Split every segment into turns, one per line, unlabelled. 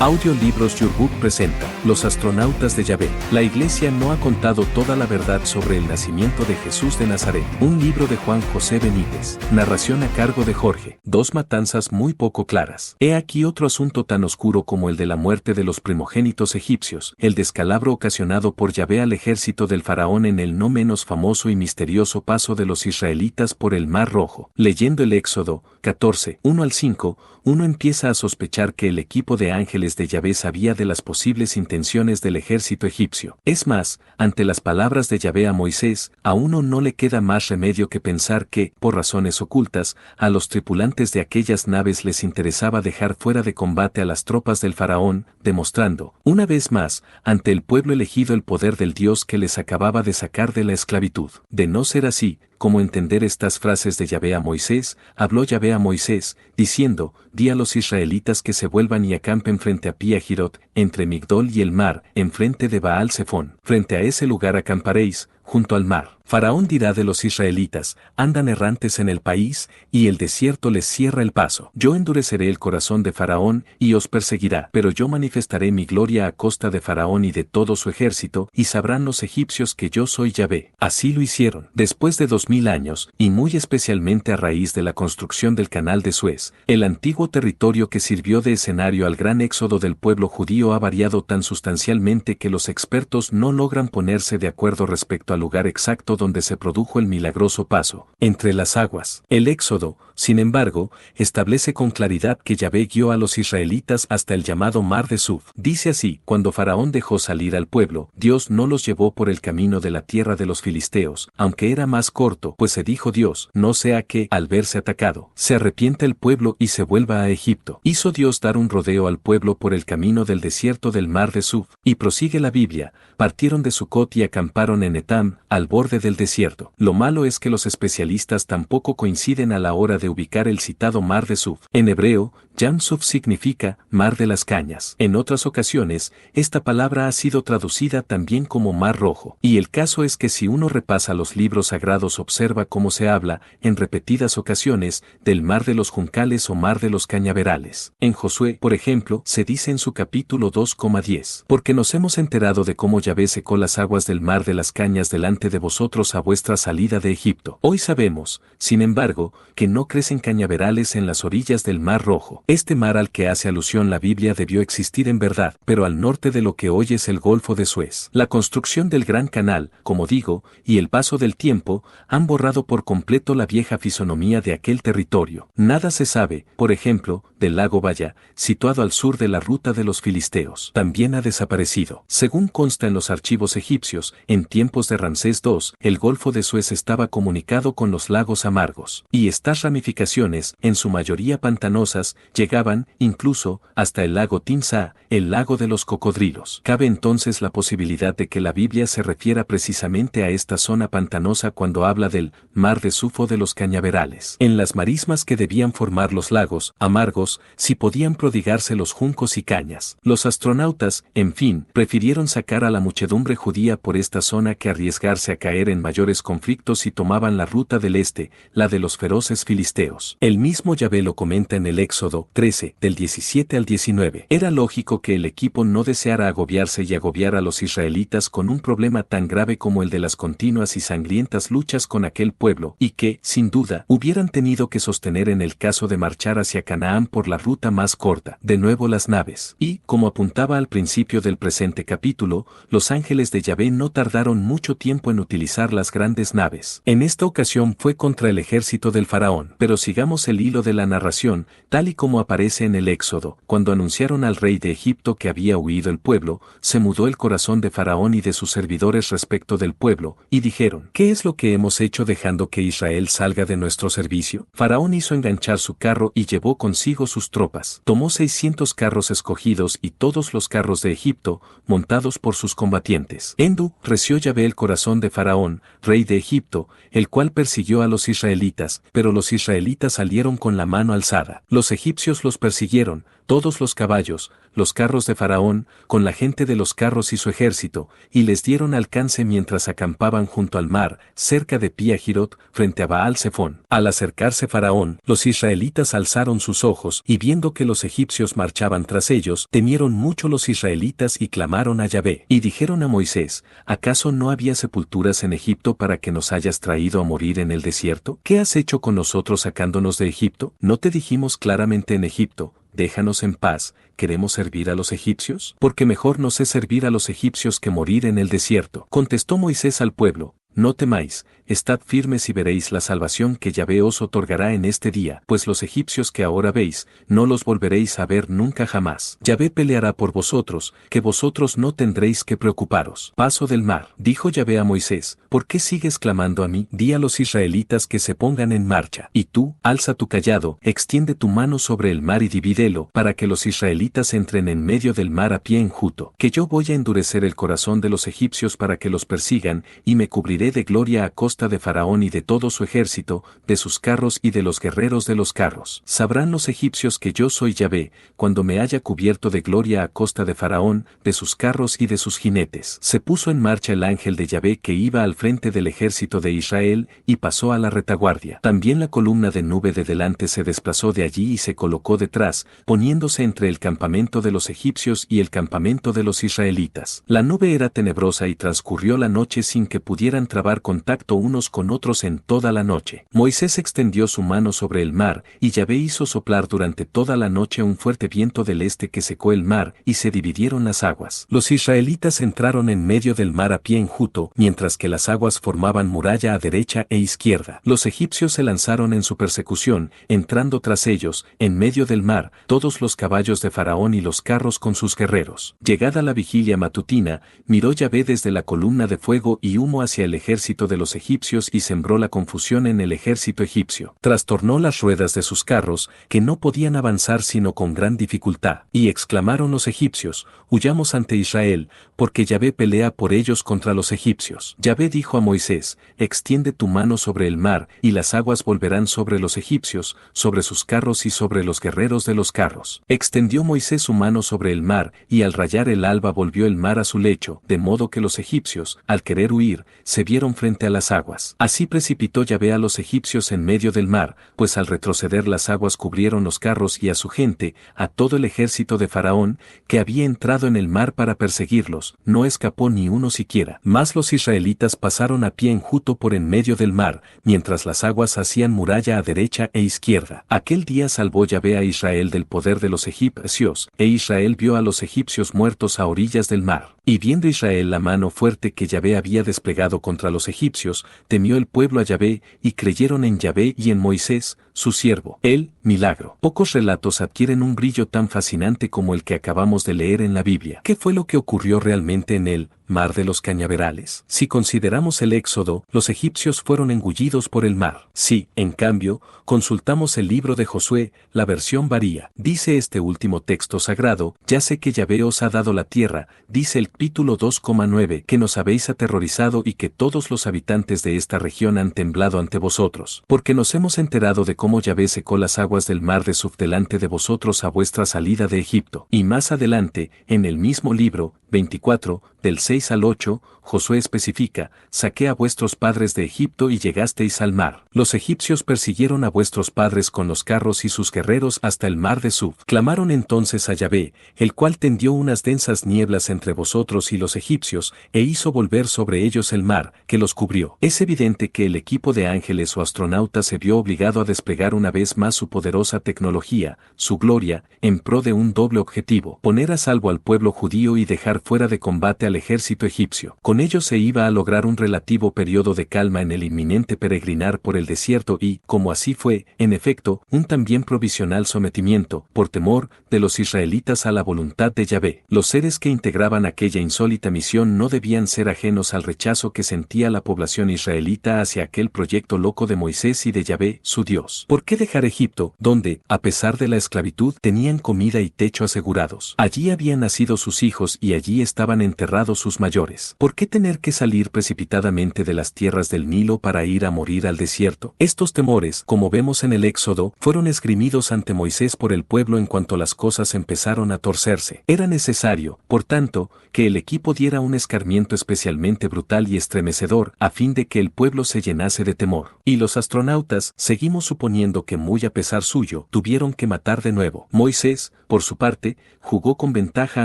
Audiolibros Your presenta Los astronautas de Yahvé. La Iglesia no ha contado toda la verdad sobre el nacimiento de Jesús de Nazaret. Un libro de Juan José Benítez. Narración a cargo de Jorge. Dos matanzas muy poco claras. He aquí otro asunto tan oscuro como el de la muerte de los primogénitos egipcios, el descalabro ocasionado por Yahvé al ejército del faraón en el no menos famoso y misterioso paso de los israelitas por el Mar Rojo. Leyendo el Éxodo 14, 1 al 5, uno empieza a sospechar que el equipo de ángeles de Yahvé sabía de las posibles intenciones del ejército egipcio. Es más, ante las palabras de Yahvé a Moisés, a uno no le queda más remedio que pensar que, por razones ocultas, a los tripulantes de aquellas naves les interesaba dejar fuera de combate a las tropas del faraón, demostrando, una vez más, ante el pueblo elegido el poder del Dios que les acababa de sacar de la esclavitud. De no ser así, ¿cómo entender estas frases de Yahvé a Moisés? Habló Yahvé a Moisés, diciendo, di a los israelitas que se vuelvan y acampen frente a Pi-hahirot, entre Migdol y el mar, enfrente de Baal-Zephón. Frente a ese lugar acamparéis, junto al mar. Faraón dirá de los israelitas, andan errantes en el país, y el desierto les cierra el paso. Yo endureceré el corazón de Faraón, y os perseguirá, pero yo manifestaré mi gloria a costa de Faraón y de todo su ejército, y sabrán los egipcios que yo soy Yahvé. Así lo hicieron. Después de 2000 años, y muy especialmente a raíz de la construcción del Canal de Suez, el antiguo territorio que sirvió de escenario al gran éxodo del pueblo judío ha variado tan sustancialmente que los expertos no logran ponerse de acuerdo respecto al lugar exacto donde se produjo el milagroso paso entre las aguas. El Éxodo, sin embargo, establece con claridad que Yahvé guió a los israelitas hasta el llamado Mar de Suf. Dice así, cuando Faraón dejó salir al pueblo, Dios no los llevó por el camino de la tierra de los filisteos, aunque era más corto, pues se dijo Dios, no sea que, al verse atacado, se arrepienta el pueblo y se vuelva a Egipto. Hizo Dios dar un rodeo al pueblo por el camino del desierto del Mar de Suf, y prosigue la Biblia, partieron de Sucot y acamparon en Etam, al borde del desierto. Lo malo es que los especialistas tampoco coinciden a la hora de ubicar el citado Mar de Suf. En hebreo, Yam Suf significa Mar de las Cañas. En otras ocasiones, esta palabra ha sido traducida también como Mar Rojo. Y el caso es que si uno repasa los libros sagrados observa cómo se habla, en repetidas ocasiones, del Mar de los Juncales o Mar de los Cañaverales. En Josué, por ejemplo, se dice en su capítulo 2,10, porque nos hemos enterado de cómo Yahvé secó las aguas del Mar de las Cañas delante de vosotros a vuestra salida de Egipto. Hoy sabemos, sin embargo, que no crecen cañaverales en las orillas del Mar Rojo. Este mar al que hace alusión la Biblia debió existir en verdad, pero al norte de lo que hoy es el Golfo de Suez. La construcción del Gran Canal, como digo, y el paso del tiempo, han borrado por completo la vieja fisonomía de aquel territorio. Nada se sabe, por ejemplo, del lago Baya, situado al sur de la ruta de los filisteos. También ha desaparecido. Según consta en los archivos egipcios, en tiempos de Ramsés II, el Golfo de Suez estaba comunicado con los lagos amargos, y estas ramificaciones, en su mayoría pantanosas, llegaban, incluso, hasta el lago Tinsa, el lago de los cocodrilos. Cabe entonces la posibilidad de que la Biblia se refiera precisamente a esta zona pantanosa cuando habla del Mar de Suf o de los cañaverales. En las marismas que debían formar los lagos amargos, si podían prodigarse los juncos y cañas. Los astronautas, en fin, prefirieron sacar a la muchedumbre judía por esta zona que arriesgarse a caer en mayores conflictos y tomaban la ruta del este, la de los feroces filisteos. El mismo Yahvé lo comenta en el Éxodo 13, del 17 al 19. Era lógico que el equipo no deseara agobiarse y agobiar a los israelitas con un problema tan grave como el de las continuas y sangrientas luchas con aquel pueblo, y que, sin duda, hubieran tenido que sostener en el caso de marchar hacia Canaán por la ruta más corta. De nuevo las naves. Y, como apuntaba al principio del presente capítulo, los ángeles de Yahvé no tardaron mucho tiempo en utilizar las grandes naves. En esta ocasión fue contra el ejército del faraón. Pero sigamos el hilo de la narración, tal y como aparece en el Éxodo. Cuando anunciaron al rey de Egipto que había huido el pueblo, se mudó el corazón de Faraón y de sus servidores respecto del pueblo, y dijeron, ¿qué es lo que hemos hecho dejando que Israel salga de nuestro servicio? Faraón hizo enganchar su carro y llevó consigo sus tropas. Tomó 600 carros escogidos y todos los carros de Egipto, montados por sus combatientes. Endureció Yahvé el corazón de Faraón, rey de Egipto, el cual persiguió a los israelitas, pero los israelitas salieron con la mano alzada. Los egipcios egipcios los persiguieron, todos los caballos, los carros de Faraón, con la gente de los carros y su ejército, y les dieron alcance mientras acampaban junto al mar, cerca de Pi-hahirot, frente a Baal-Zephón. Al acercarse Faraón, los israelitas alzaron sus ojos, y viendo que los egipcios marchaban tras ellos, temieron mucho los israelitas y clamaron a Yahvé. Y dijeron a Moisés, ¿acaso no había sepulturas en Egipto para que nos hayas traído a morir en el desierto? ¿Qué has hecho con nosotros sacándonos de Egipto? ¿No te dijimos claramente en Egipto, déjanos en paz, queremos servir a los egipcios? Porque mejor nos es servir a los egipcios que morir en el desierto. Contestó Moisés al pueblo, no temáis, estad firmes y veréis la salvación que Yahvé os otorgará en este día, pues los egipcios que ahora veis, no los volveréis a ver nunca jamás. Yahvé peleará por vosotros, que vosotros no tendréis que preocuparos. Paso del mar. Dijo Yahvé a Moisés, ¿por qué sigues clamando a mí? Di a los israelitas que se pongan en marcha. Y tú, alza tu cayado, extiende tu mano sobre el mar y divídelo, para que los israelitas entren en medio del mar a pie enjuto. Que yo voy a endurecer el corazón de los egipcios para que los persigan, y me cubriré de gloria a costa de Faraón y de todo su ejército, de sus carros y de los guerreros de los carros. Sabrán los egipcios que yo soy Yahvé, cuando me haya cubierto de gloria a costa de Faraón, de sus carros y de sus jinetes. Se puso en marcha el ángel de Yahvé que iba al frente del ejército de Israel, y pasó a la retaguardia. También la columna de nube de delante se desplazó de allí y se colocó detrás, poniéndose entre el campamento de los egipcios y el campamento de los israelitas. La nube era tenebrosa y transcurrió la noche sin que pudieran trabar contacto unos con otros en toda la noche. Moisés extendió su mano sobre el mar, y Yahvé hizo soplar durante toda la noche un fuerte viento del este que secó el mar, y se dividieron las aguas. Los israelitas entraron en medio del mar a pie enjuto, mientras que las aguas formaban muralla a derecha e izquierda. Los egipcios se lanzaron en su persecución, entrando tras ellos, en medio del mar, todos los caballos de Faraón y los carros con sus guerreros. Llegada la vigilia matutina, miró Yahvé desde la columna de fuego y humo hacia el ejército de los egipcios y sembró la confusión en el ejército egipcio. Trastornó las ruedas de sus carros, que no podían avanzar sino con gran dificultad. Y exclamaron los egipcios, huyamos ante Israel, porque Yahvé pelea por ellos contra los egipcios. Yahvé dijo a Moisés, extiende tu mano sobre el mar, y las aguas volverán sobre los egipcios, sobre sus carros y sobre los guerreros de los carros. Extendió Moisés su mano sobre el mar, y al rayar el alba volvió el mar a su lecho, de modo que los egipcios, al querer huir, se vieron frente a las aguas. Así precipitó Yahvé a los egipcios en medio del mar, pues al retroceder las aguas cubrieron los carros y a su gente, a todo el ejército de Faraón, que había entrado en el mar para perseguirlos, no escapó ni uno siquiera. Mas los israelitas pasaron a pie enjuto por en medio del mar, mientras las aguas hacían muralla a derecha e izquierda. Aquel día salvó Yahvé a Israel del poder de los egipcios, e Israel vio a los egipcios muertos a orillas del mar. Y viendo Israel la mano fuerte que Yahvé había desplegado contra los egipcios, temió el pueblo a Yahvé, y creyeron en Yahvé y en Moisés, su siervo. El milagro. Pocos relatos adquieren un brillo tan fascinante como el que acabamos de leer en la Biblia. ¿Qué fue lo que ocurrió realmente en el mar de los cañaverales? Si consideramos el Éxodo, los egipcios fueron engullidos por el mar. Si, en cambio, consultamos el libro de Josué, la versión varía. Dice este último texto sagrado, ya sé que Yahvé os ha dado la tierra, dice el capítulo 2,9, que nos habéis aterrorizado y que todos los habitantes de esta región han temblado ante vosotros, porque nos hemos enterado de cómo Yahvé secó las aguas del mar de Suf delante de vosotros a vuestra salida de Egipto. Y más adelante, en el mismo libro, 24, del 6 al 8, Josué especifica, saqué a vuestros padres de Egipto y llegasteis al mar. Los egipcios persiguieron a vuestros padres con los carros y sus guerreros hasta el mar de Suf. Clamaron entonces a Yahvé, el cual tendió unas densas nieblas entre vosotros y los egipcios, e hizo volver sobre ellos el mar, que los cubrió. Es evidente que el equipo de ángeles o astronautas se vio obligado a desplegar una vez más su poderosa tecnología, su gloria, en pro de un doble objetivo: poner a salvo al pueblo judío y dejar fuera de combate al ejército egipcio. Con ello se iba a lograr un relativo periodo de calma en el inminente peregrinar por el desierto y, como así fue, en efecto, un también provisional sometimiento, por temor, de los israelitas a la voluntad de Yahvé. Los seres que integraban aquella insólita misión no debían ser ajenos al rechazo que sentía la población israelita hacia aquel proyecto loco de Moisés y de Yahvé, su Dios. ¿Por qué dejar Egipto, donde, a pesar de la esclavitud, tenían comida y techo asegurados? Allí habían nacido sus hijos y allí allí estaban enterrados sus mayores. ¿Por qué tener que salir precipitadamente de las tierras del Nilo para ir a morir al desierto? Estos temores, como vemos en el Éxodo, fueron esgrimidos ante Moisés por el pueblo en cuanto las cosas empezaron a torcerse. Era necesario, por tanto, que el equipo diera un escarmiento especialmente brutal y estremecedor, a fin de que el pueblo se llenase de temor. Y los astronautas, seguimos suponiendo que muy a pesar suyo, tuvieron que matar de nuevo. Moisés, por su parte, jugó con ventaja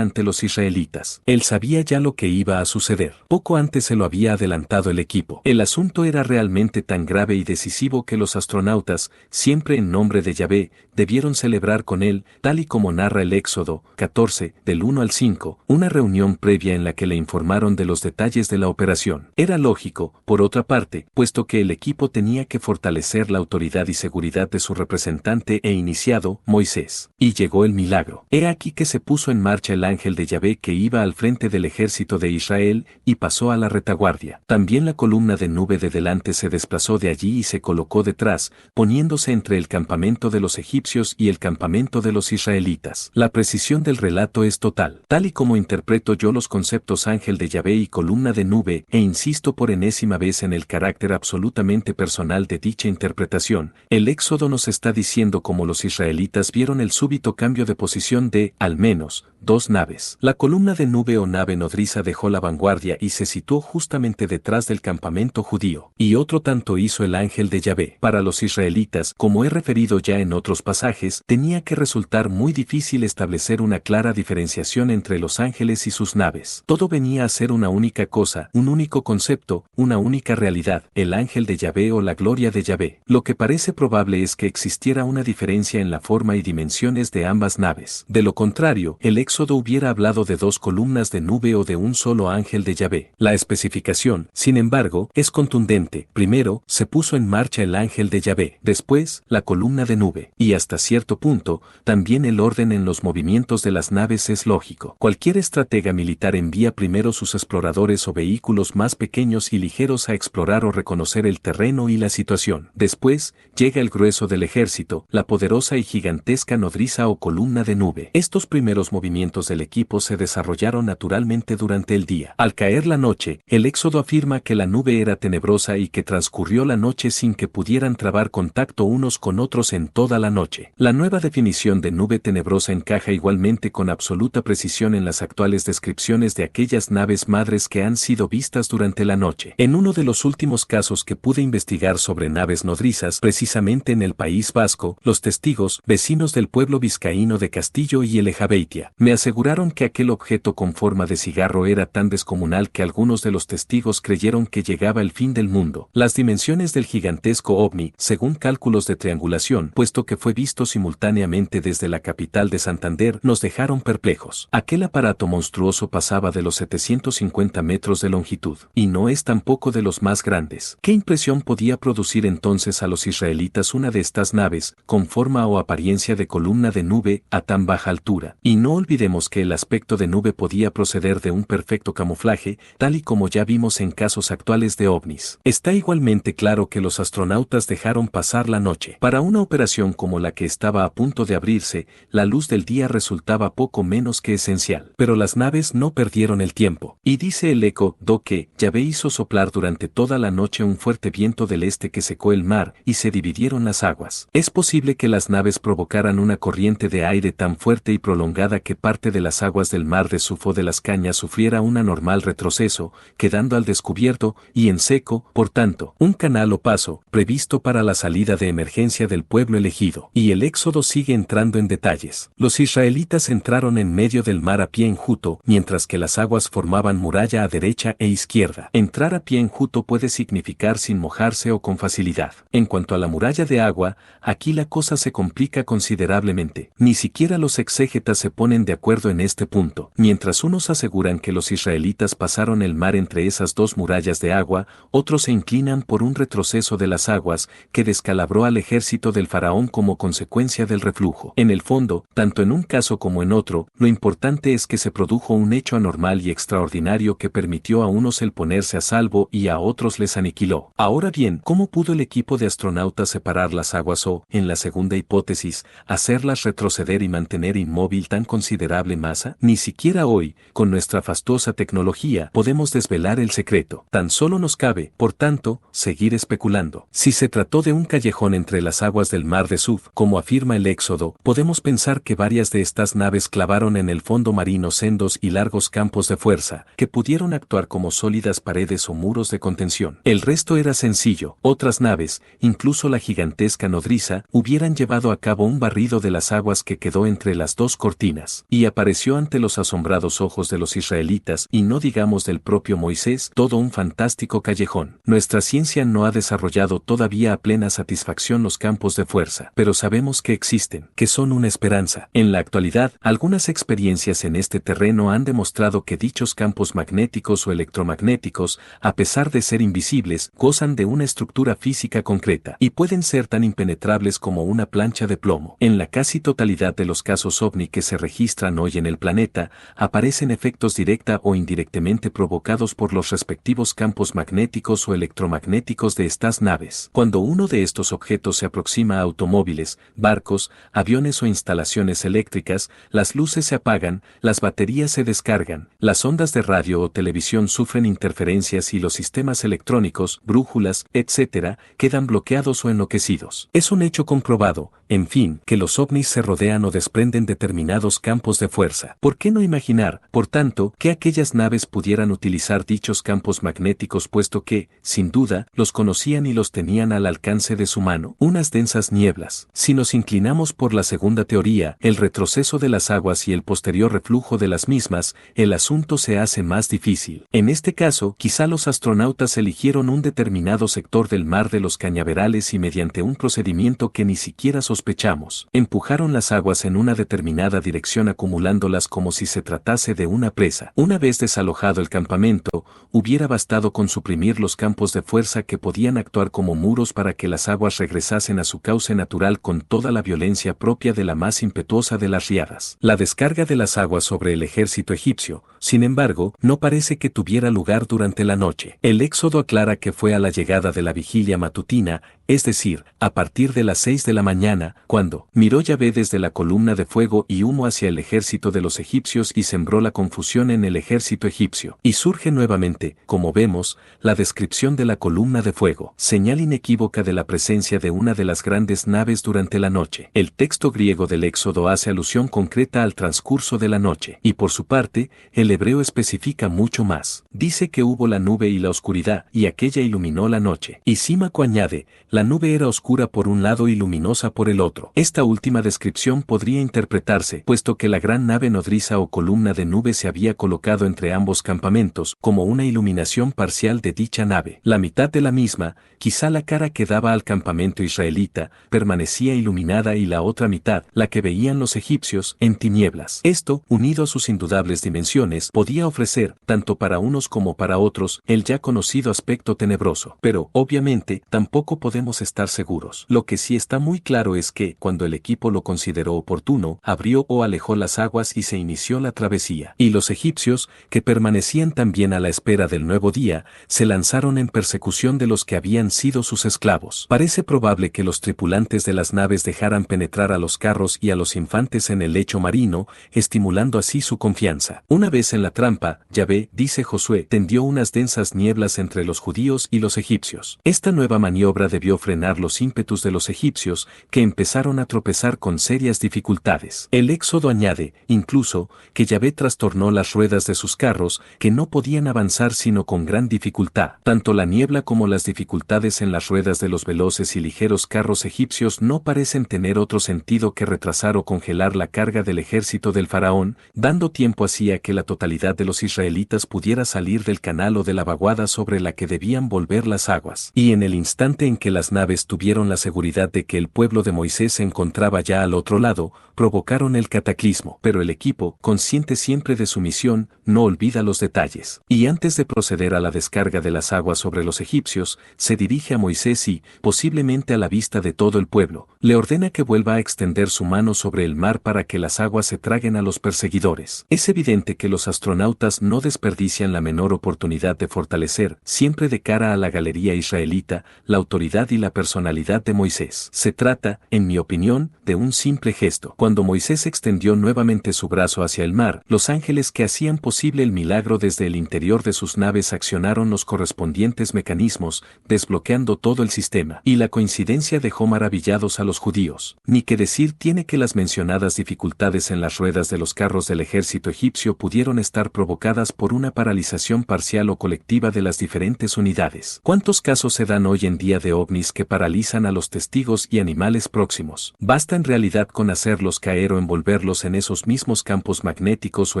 ante los israelitas. Él sabía ya lo que iba a suceder. Poco antes se lo había adelantado el equipo. El asunto era realmente tan grave y decisivo que los astronautas, siempre en nombre de Yahvé, debieron celebrar con él, tal y como narra el Éxodo 14, del 1 al 5, una reunión previa en la que le informaron de los detalles de la operación. Era lógico, por otra parte, puesto que el equipo tenía que fortalecer la autoridad y seguridad de su representante e iniciado, Moisés. Y llegó el milagro. He aquí que se puso en marcha el ángel de Yahvé que iba al frente del ejército de Israel y pasó a la retaguardia. También la columna de nube de delante se desplazó de allí y se colocó detrás, poniéndose entre el campamento de los egipcios y el campamento de los israelitas. La precisión del relato es total. Tal y como interpreto yo los conceptos ángel de Yahvé y columna de nube, e insisto por enésima vez en el carácter absolutamente personal de dicha interpretación, el Éxodo nos está diciendo cómo los israelitas vieron el súbito cambio de posición de, al menos, dos naves. La columna de nube o nave nodriza dejó la vanguardia y se situó justamente detrás del campamento judío. Y otro tanto hizo el ángel de Yahvé. Para los israelitas, como he referido ya en otros pasajes, tenía que resultar muy difícil establecer una clara diferenciación entre los ángeles y sus naves. Todo venía a ser una única cosa, un único concepto, una única realidad, el ángel de Yahvé o la gloria de Yahvé. Lo que parece probable es que existiera una diferencia en la forma y dimensiones de ambas naves. De lo contrario, el Éxodo hubiera hablado de dos columnas de nube o de un solo ángel de Yahvé. La especificación, sin embargo, es contundente. Primero, se puso en marcha el ángel de Yahvé, después, la columna de nube, y hasta cierto punto, también el orden en los movimientos de las naves es lógico. Cualquier estratega militar envía primero sus exploradores o vehículos más pequeños y ligeros a explorar o reconocer el terreno y la situación. Después, llega el grueso del ejército, la poderosa y gigantesca nodriza o columna de nube. Estos primeros movimientos del equipo se desarrollaron naturalmente durante el día. Al caer la noche, el Éxodo afirma que la nube era tenebrosa y que transcurrió la noche sin que pudieran trabar contacto unos con otros en toda la noche. La nueva definición de nube tenebrosa encaja igualmente con absoluta precisión en las actuales descripciones de aquellas naves madres que han sido vistas durante la noche. En uno de los últimos casos que pude investigar sobre naves nodrizas, precisamente en el País Vasco, los testigos, vecinos del pueblo vizcaíno de Castillo y Elejabeitia, me aseguraron que aquel objeto con forma de cigarro era tan descomunal que algunos de los testigos creyeron que llegaba el fin del mundo. Las dimensiones del gigantesco ovni, según cálculos de triangulación, puesto que fue visto simultáneamente desde la capital de Santander, nos dejaron perplejos. Aquel aparato monstruoso pasaba de los 750 metros de longitud, y no es tampoco de los más grandes. ¿Qué impresión podía producir entonces a los israelitas una de estas naves, con forma o apariencia de columna de nube, a tan baja altura? Y no olvidemos que el aspecto de nube podía proceder de un perfecto camuflaje, tal y como ya vimos en casos actuales de ovnis. Está igualmente claro que los astronautas dejaron pasar la noche. Para una operación como la que estaba a punto de abrirse, la luz del día resultaba poco menos que esencial. Pero las naves no perdieron el tiempo. Y dice el Éxodo que Yahvé hizo soplar durante toda la noche un fuerte viento del este que secó el mar y se dividieron las aguas. Es posible que las naves provocaran una corriente de aire tan fuerte y prolongada que parte de las aguas del mar de Sufo de las Cañas sufriera un anormal retroceso, quedando al descubierto y en seco, por tanto, un canal o paso previsto para la salida de emergencia del pueblo elegido. Y el Éxodo sigue entrando en detalles. Los israelitas entraron en medio del mar a pie enjuto, mientras que las aguas formaban muralla a derecha e izquierda. Entrar a pie enjuto puede significar sin mojarse o con facilidad. En cuanto a la muralla de agua, aquí la cosa se complica considerablemente. Ni siquiera los exégetas se ponen de acuerdo en este punto. Mientras unos aseguran que los israelitas pasaron el mar entre esas dos murallas de agua, otros se inclinan por un retroceso de las aguas que descalabró al ejército del faraón como consecuencia del reflujo. En el fondo, tanto en un caso como en otro, lo importante es que se produjo un hecho anormal y extraordinario que permitió a unos el ponerse a salvo y a otros les aniquiló. Ahora bien, ¿cómo pudo el equipo de astronautas separar las aguas o, en la segunda hipótesis, hacerlas retroceder y mantener inmóvil tan considerable masa? Ni siquiera hoy, con nuestra fastuosa tecnología, podemos desvelar el secreto. Tan solo nos cabe, por tanto, seguir especulando. Si se trató de un callejón entre las aguas del mar de Suf, como afirma el Éxodo, podemos pensar que varias de estas naves clavaron en el fondo marino sendos y largos campos de fuerza, que pudieron actuar como sólidas paredes o muros de contención. El resto era sencillo. Otras naves, incluso la gigantesca nodriza, hubieran llevado a cabo un barrido de las aguas que quedó entre las dos cortinas, y apareció ante los asombrados ojos de los israelitas, y no digamos del propio Moisés, todo un fantástico callejón. Nuestra ciencia no ha desarrollado todavía a plena satisfacción los campos de fuerza, pero sabemos que existen, que son una esperanza. En la actualidad, algunas experiencias en este terreno han demostrado que dichos campos magnéticos o electromagnéticos, a pesar de ser invisibles, gozan de una estructura física concreta, y pueden ser tan impenetrables como una plancha de plomo. En la casi totalidad de los casos ovni que se registran hoy en el planeta, aparecen efectos directa o indirectamente provocados por los respectivos campos magnéticos o electromagnéticos de estas naves. Cuando uno de estos objetos se aproxima a automóviles, barcos, aviones o instalaciones eléctricas, las luces se apagan, las baterías se descargan, las ondas de radio o televisión sufren interferencias y los sistemas electrónicos, brújulas, etc., quedan bloqueados o enloquecidos. Es un hecho comprobado, en fin, que los ovnis se rodean o desprenden determinados campos de fuerza. ¿Por qué no imaginar, por tanto, que aquellas naves pudieran utilizar dichos campos magnéticos puesto que, sin duda, los conocían y los tenían al alcance de su mano? Unas densas nieblas. Si nos inclinamos por la segunda teoría, el retroceso de las aguas y el posterior reflujo de las mismas, el asunto se hace más difícil. En este caso, quizá los astronautas eligieron un determinado sector del mar de los cañaverales y mediante un procedimiento que ni siquiera sospechamos, empujaron las aguas en una determinada dirección acumulándolas como si se tratase de una presa. Una vez desalojado el campamento, hubiera bastado con suprimir los campos de fuerza que podían actuar como muros para que las aguas regresasen a su cauce natural con toda la violencia propia de la más impetuosa de las riadas. La descarga de las aguas sobre el ejército egipcio, sin embargo, no parece que tuviera lugar durante la noche. El Éxodo aclara que fue a la llegada de la vigilia matutina, es decir, a partir de las 6 de la mañana, cuando miró Yahvé desde la columna de fuego y humo hacia el ejército de los egipcios y sembró la confusión en el ejército egipcio. Y surge nuevamente, como vemos, la descripción de la columna de fuego, señal inequívoca de la presencia de una de las grandes naves durante la noche. El texto griego del Éxodo hace alusión concreta al transcurso de la noche, y por su parte, el hebreo especifica mucho más. Dice que hubo la nube y la oscuridad, y aquella iluminó la noche. Y Símaco añade, la nube era oscura por un lado y luminosa por el otro. Esta última descripción podría interpretarse, puesto que la gran nave nodriza o columna de nube se había colocado entre ambos campamentos, como una iluminación parcial de dicha nave. La mitad de la misma, quizá la cara que daba al campamento israelita, permanecía iluminada y la otra mitad, la que veían los egipcios, en tinieblas. Esto, unido a sus indudables dimensiones, podía ofrecer, tanto para unos como para otros, el ya conocido aspecto tenebroso. Pero, obviamente, tampoco podemos estar seguros. Lo que sí está muy claro es que, cuando el equipo lo consideró oportuno, abrió o alejó las aguas y se inició la travesía. Y los egipcios, que permanecían también a la espera del nuevo día, se lanzaron en persecución de los que habían sido sus esclavos. Parece probable que los tripulantes de las naves dejaran penetrar a los carros y a los infantes en el lecho marino, estimulando así su confianza. Una vez en la trampa, Yahvé, dice Josué, tendió unas densas nieblas entre los judíos y los egipcios. Esta nueva maniobra debió frenar los ímpetus de los egipcios, que empezaron a tropezar con serias dificultades. El Éxodo añade, incluso, que Yahvé trastornó las ruedas de sus carros, que no podían avanzar sino con gran dificultad. Tanto la niebla como las dificultades en las ruedas de los veloces y ligeros carros egipcios no parecen tener otro sentido que retrasar o congelar la carga del ejército del faraón, dando tiempo así a que la totalidad de los israelitas pudiera salir del canal o de la vaguada sobre la que debían volver las aguas. Y en el instante en que las las naves tuvieron la seguridad de que el pueblo de Moisés se encontraba ya al otro lado, provocaron el cataclismo. Pero el equipo, consciente siempre de su misión, no olvida los detalles. Y antes de proceder a la descarga de las aguas sobre los egipcios, se dirige a Moisés y, posiblemente a la vista de todo el pueblo, le ordena que vuelva a extender su mano sobre el mar para que las aguas se traguen a los perseguidores. Es evidente que los astronautas no desperdician la menor oportunidad de fortalecer, siempre de cara a la galería israelita, la autoridad y la personalidad de Moisés. Se trata, en mi opinión, de un simple gesto. Cuando Moisés extendió nuevamente su brazo hacia el mar, los ángeles que hacían posible el milagro desde el interior de sus naves accionaron los correspondientes mecanismos, desbloqueando todo el sistema. Y la coincidencia dejó maravillados a los judíos. Ni que decir tiene que las mencionadas dificultades en las ruedas de los carros del ejército egipcio pudieron estar provocadas por una paralización parcial o colectiva de las diferentes unidades. ¿Cuántos casos se dan hoy en día de ovnis que paralizan a los testigos y animales próximos? Basta en realidad con hacerlos caer o envolverlos en esos mismos campos magnéticos o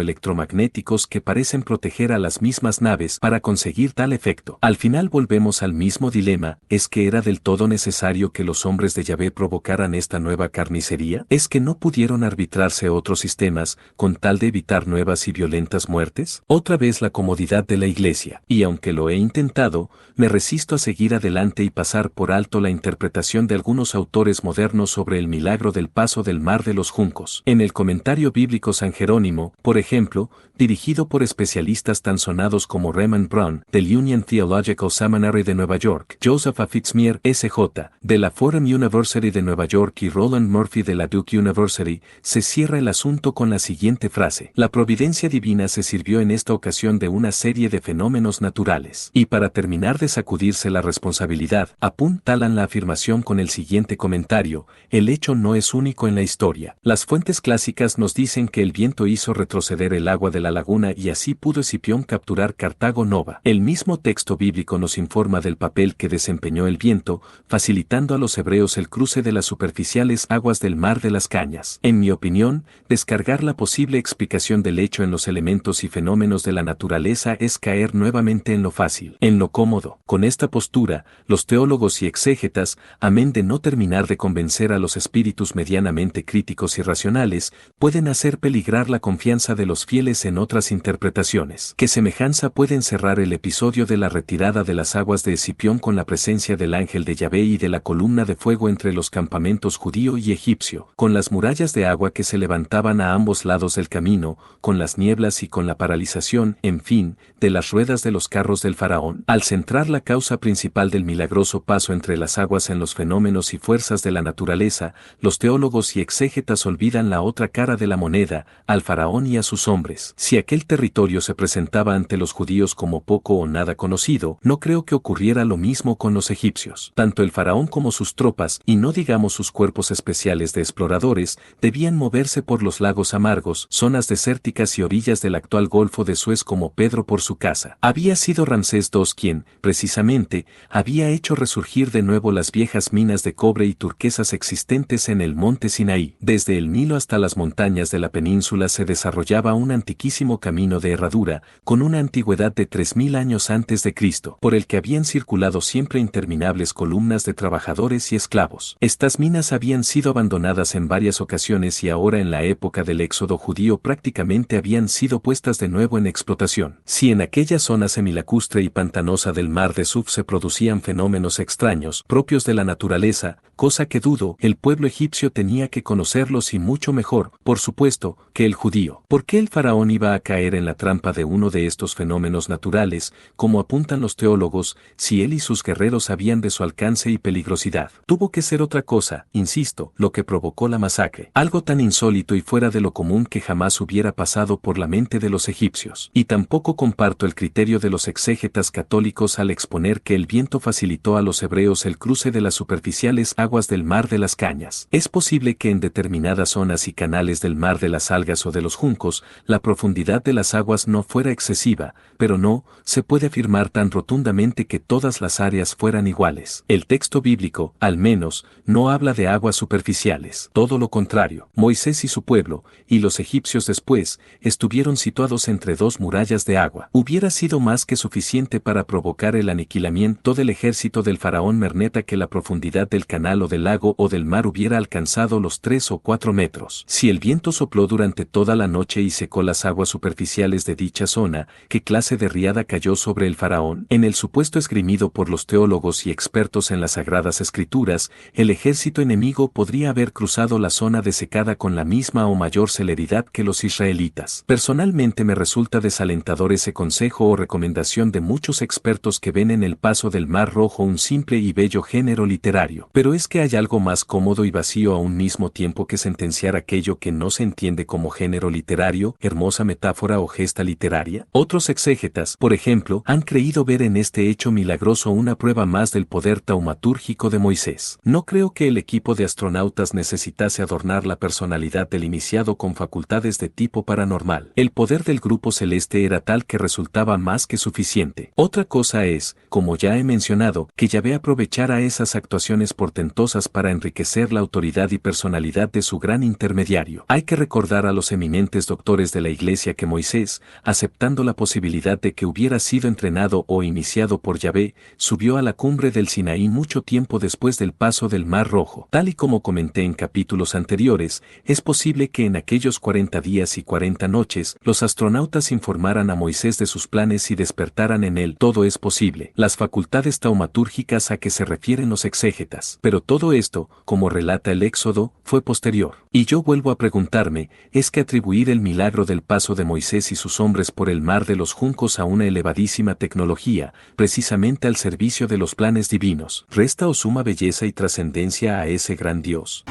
electromagnéticos que parecen proteger a las mismas naves para conseguir tal efecto. Al final volvemos al mismo dilema: ¿es que era del todo necesario que los hombres de Yahvé provocaran esta nueva carnicería? ¿Es que no pudieron arbitrarse otros sistemas con tal de evitar nuevas y violentas muertes? Otra vez la comodidad de la Iglesia. Y aunque lo he intentado, me resisto a seguir adelante y pasar por alto la interpretación de algunos autores modernos sobre el milagro del paso del mar de los juncos. En el comentario bíblico San Jerónimo, por ejemplo, dirigido por especialistas tan sonados como Raymond Brown, del Union Theological Seminary de Nueva York, Joseph A. Fitzmyer, S.J., de la Fordham University de Nueva York y Roland Murphy de la Duke University, se cierra el asunto con la siguiente frase: la providencia divina se sirvió en esta ocasión de una serie de fenómenos naturales. Y para terminar de sacudirse la responsabilidad, apuntalan la afirmación con el siguiente comentario: el hecho no es único en la historia. Las fuentes clásicas nos dicen que el viento hizo retroceder el agua de la laguna y así pudo Escipión capturar Cartago Nova. El mismo texto bíblico nos informa del papel que desempeñó el viento, facilitando a los hebreos el cruce de las superficiales aguas del mar de las Cañas. En mi opinión, descargar la posible explicación del hecho en los elementos y fenómenos de la naturaleza es caer nuevamente en lo fácil, en lo cómodo. Con esta postura, los teólogos y exégetas, amén de no terminar de convencer a los espíritus medianamente críticos y racionales, pueden hacer peligrar la confianza de los fieles en otras interpretaciones. ¿Qué semejanza puede encerrar el episodio de la retirada de las aguas de Escipión con la presencia del ángel de Yahvé y de la columna de fuego entre los campamentos judío y egipcio, con las murallas de agua que se levantaban a ambos lados del camino, con las nieblas y con la paralización, en fin, de las ruedas de los carros del faraón? Al centrar la causa principal del milagroso paso entre las aguas en los fenómenos y fuerzas de la naturaleza, los teólogos y exégetas olvidan la otra cara de la moneda, al faraón y a sus hombres. Si aquel territorio se presentaba ante los judíos como poco o nada conocido, no creo que ocurriera lo mismo con los egipcios. Tanto el faraón como sus tropas, y no digamos sus cuerpos especiales de exploradores, debían moverse por los lagos amargos, zonas desérticas y orillas del actual Golfo de Suez como Pedro por su casa. Había sido Ramsés II quien, precisamente, había hecho resurgir de nuevo las viejas minas de cobre y turquesas existentes en el monte Sinaí. Desde el Nilo hasta las montañas de la península se desarrollaba un antiquísimo camino de herradura, con una antigüedad de 3000 años antes de Cristo, por el que habían circulado siempre interminables columnas de trabajadores y esclavos. Estas minas habían sido abandonadas en varias ocasiones y ahora en la época del éxodo judío prácticamente habían sido puestas de nuevo en explotación. Si en aquella zona semilacustre y pantanosa del mar de Suf se producían fenómenos extraños, propios de la naturaleza, cosa que dudo, el pueblo egipcio tenía que conocerlos y mucho mejor, por supuesto, que el judío. ¿Por qué el faraón iba a caer en la trampa de uno de estos fenómenos naturales, como apuntan los teólogos, si él y sus guerreros sabían de su alcance y peligrosidad? Tuvo que ser otra cosa, insisto, lo que provocó la masacre. Algo tan insólito y fuera de lo común que jamás hubiera pasado por la mente de los egipcios. Y tampoco comparto el criterio de los exégetas católicos al exponer que el viento facilitó a los hebreos el cruce de las superficiales aguas aguas del mar de las cañas. Es posible que en determinadas zonas y canales del mar de las algas o de los juncos, la profundidad de las aguas no fuera excesiva, pero no se puede afirmar tan rotundamente que todas las áreas fueran iguales. El texto bíblico, al menos, no habla de aguas superficiales. Todo lo contrario. Moisés y su pueblo, y los egipcios después, estuvieron situados entre dos murallas de agua. Hubiera sido más que suficiente para provocar el aniquilamiento del ejército del faraón Merneta que la profundidad del canal o del lago o del mar hubiera alcanzado los 3 o 4 metros. Si el viento sopló durante toda la noche y secó las aguas superficiales de dicha zona, ¿qué clase de riada cayó sobre el faraón? En el supuesto esgrimido por los teólogos y expertos en las Sagradas Escrituras, el ejército enemigo podría haber cruzado la zona desecada con la misma o mayor celeridad que los israelitas. Personalmente me resulta desalentador ese consejo o recomendación de muchos expertos que ven en el paso del Mar Rojo un simple y bello género literario. Pero es que hay algo más cómodo y vacío a un mismo tiempo que sentenciar aquello que no se entiende como género literario, hermosa metáfora o gesta literaria. Otros exégetas, por ejemplo, han creído ver en este hecho milagroso una prueba más del poder taumatúrgico de Moisés. No creo que el equipo de astronautas necesitase adornar la personalidad del iniciado con facultades de tipo paranormal. El poder del grupo celeste era tal que resultaba más que suficiente. Otra cosa es, como ya he mencionado, que Yahvé aprovechara esas actuaciones portentosas para enriquecer la autoridad y personalidad de su gran intermediario. Hay que recordar a los eminentes doctores de la Iglesia que Moisés, aceptando la posibilidad de que hubiera sido entrenado o iniciado por Yahvé, subió a la cumbre del Sinaí mucho tiempo después del paso del Mar Rojo. Tal y como comenté en capítulos anteriores, es posible que en aquellos 40 días y 40 noches, los astronautas informaran a Moisés de sus planes y despertaran en él. Todo es posible. Las facultades taumatúrgicas a que se refieren los exégetas. Pero todo esto, como relata el Éxodo, fue posterior. Y yo vuelvo a preguntarme, ¿es que atribuir el milagro del paso de Moisés y sus hombres por el mar de los juncos a una elevadísima tecnología, precisamente al servicio de los planes divinos, resta o suma belleza y trascendencia a ese gran Dios?